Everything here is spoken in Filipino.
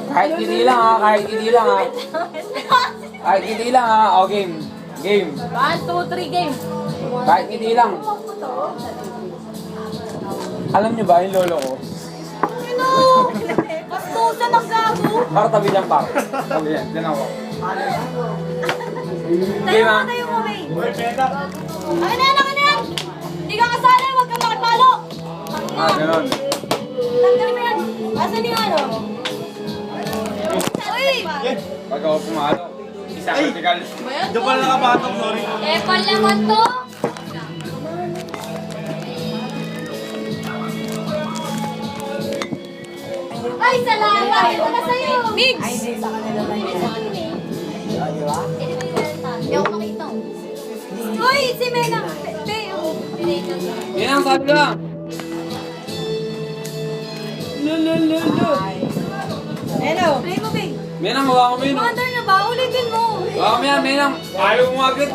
Kahit hindi lang ha, kahit hindi lang ha. Kahit hindi lang ha, o game. Game. 1, 2, 3, game. Kahit hindi lang. Alam nyo ba yung lolo ko? Ano? Kastusan ang gago. Para tabi lang pa. Tabi yan, dyan ako. Tayo mo, tayo mo, May. Akin na yan, akin na yan. Hindi ka kasali, huwag kang makipalo. Ganon. Tanggalin mo yan. Asan yung ano? Uy! Pag ako pumalo, isang vertical. Diyan pala nakabatok, sorry. Epal naman to. Ay, salamat! Ito na sa'yo! Migs! Ay, hindi sa kanila na yun. Sa kanila eh. Hindi ako makita. Uy, si Mena! Yan ang sabi lang. Hello! Play mo, Bing! Menang, hawa ko mo yun. Commander na ba? Ulitin mo! Hawa mo yan, Menang. Ayaw mo agad.